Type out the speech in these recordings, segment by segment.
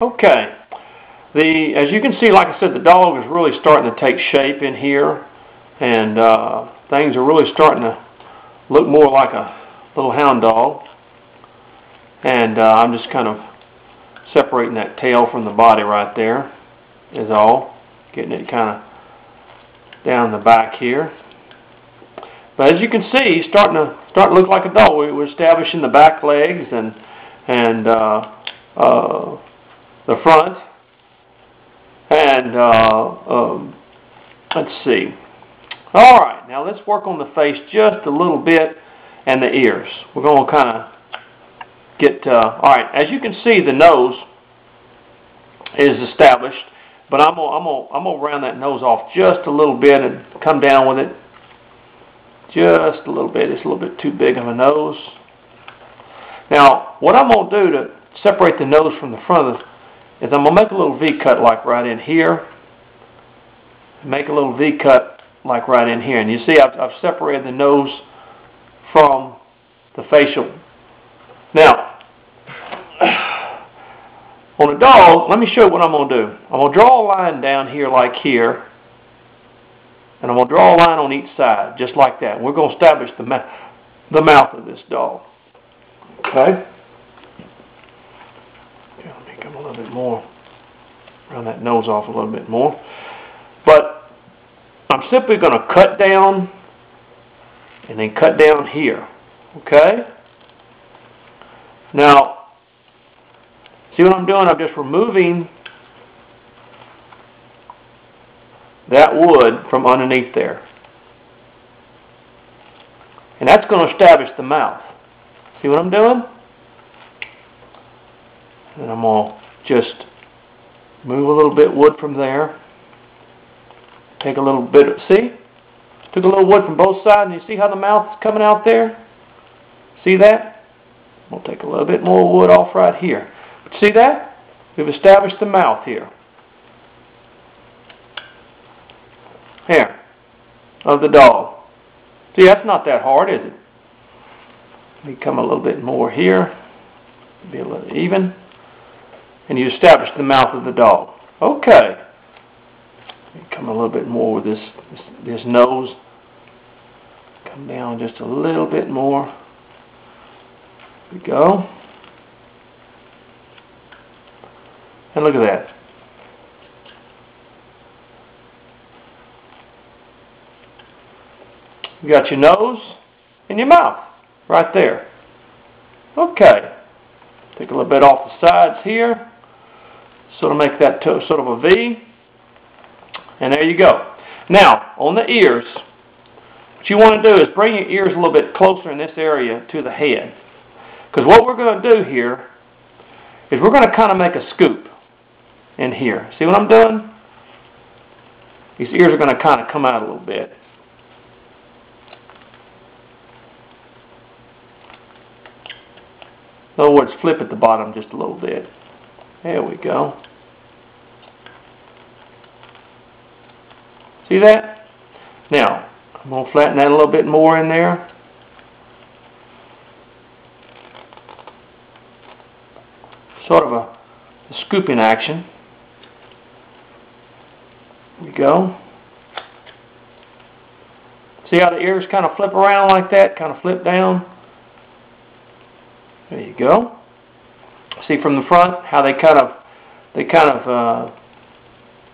Okay. As you can see, like I said, the dog is really starting to take shape in here, and things are really starting to look more like a little hound dog. And I'm just kind of separating that tail from the body right there is all. Getting it kind of down the back here. But as you can see, he's starting to look like a dog. We're establishing the back legs and the front. And let's see. All right, now let's work on the face just a little bit and the ears. We're going to kind of get. All right, as you can see, the nose is established, but I'm gonna round that nose off just a little bit and come down with it. Just a little bit. It's a little bit too big of a nose. Now, what I'm going to do to separate the nose from the front of it is I'm going to make a little V-cut like right in here. Make a little V-cut like right in here. And you see I've separated the nose from the facial. Now, on a dog, let me show you what I'm going to do. I'm going to draw a line down here like here. And I'm going to draw a line on each side, just like that. We're going to establish the mouth of this dog. Okay? Let me come a little bit more. Round that nose off a little bit more. But I'm simply going to cut down and then cut down here. Okay? Now, see what I'm doing? I'm just removing that wood from underneath there. And that's going to establish the mouth. See what I'm doing? And I'm going to just move a little bit wood from there. Take a little bit of, see? Took a little wood from both sides, and you see how the mouth is coming out there? See that? We'll take a little bit more wood off right here. But see that? We've established the mouth here. Here, of the dog. See, that's not that hard, is it? Let me come a little bit more here. Be a little even. And you establish the mouth of the dog. Okay. Let me come a little bit more with this nose. Come down just a little bit more. There we go. And look at that. You got your nose and your mouth right there. Okay. Take a little bit off the sides here. Sort of make that sort of a V. And there you go. Now, on the ears, what you want to do is bring your ears a little bit closer in this area to the head. Because what we're going to do here is we're going to kind of make a scoop in here. See what I'm doing? These ears are going to kind of come out a little bit. In other words, flip at the bottom just a little bit. There we go. See that? Now, I'm going to flatten that a little bit more in there. Sort of a scooping action. There we go. See how the ears kind of flip around like that? Kind of flip down. There you go. See from the front how they kind of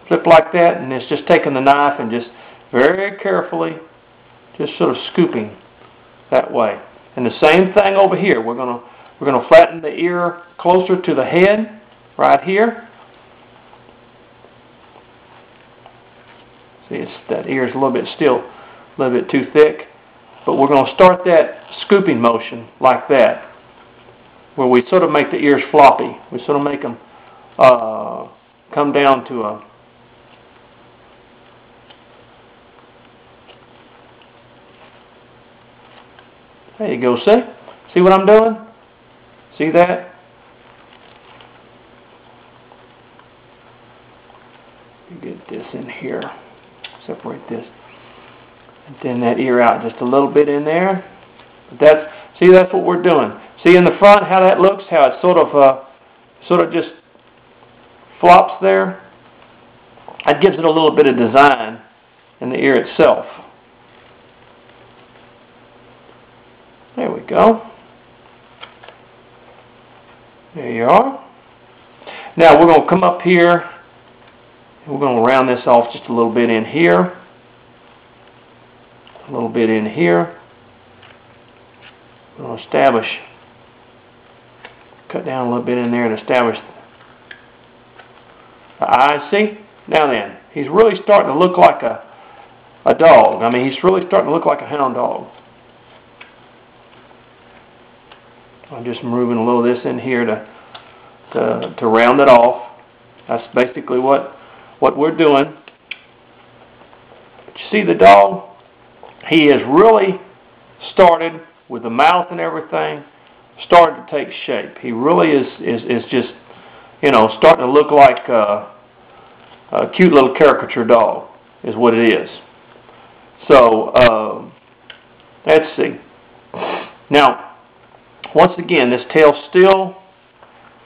flip like that, and it's just taking the knife and just very carefully just sort of scooping that way. And the same thing over here. We're gonna flatten the ear closer to the head right here. See, that ear is a little bit too thick, but we're going to start that scooping motion like that, where we sort of make the ears floppy. We sort of make them come down to a... There you go, see? See what I'm doing? See that? Get this in here. Separate this. And thin that ear out just a little bit in there. But that's what we're doing. See in the front how that looks? How it's sort of just flops there, that gives it a little bit of design in the ear itself. There we go. There you are. Now we're going to come up here and we're going to round this off just a little bit in here. A little bit in here. We're going to establish, cut down a little bit in there and establish the eyes. See? Now then, he's really starting to look like a dog. I mean, he's really starting to look like a hound dog. I'm just moving a little of this in here to round it off. That's basically what we're doing. But you see the dog? He has really started with the mouth and everything, started to take shape. He really is just, you know, starting to look like a cute little caricature dog is what it is. So, let's see. Now, once again, this tail still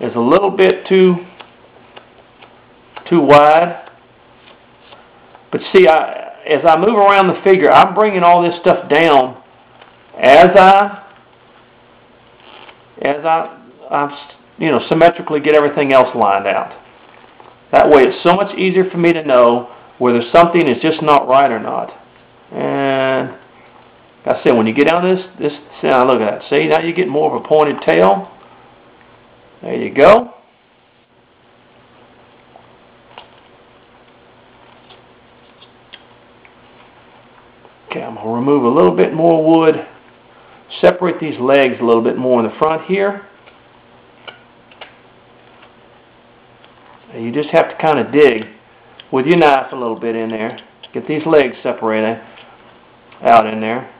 is a little bit too wide. But see, as I move around the figure, I'm bringing all this stuff down as I you know, symmetrically get everything else lined out. That way it's so much easier for me to know whether something is just not right or not. And like I said, when you get down this, now look at that. See, now you get more of a pointed tail. There you go. Okay, I'm going to remove a little bit more wood. Separate these legs a little bit more in the front here. And you just have to kind of dig with your knife a little bit in there. Get these legs separated out in there.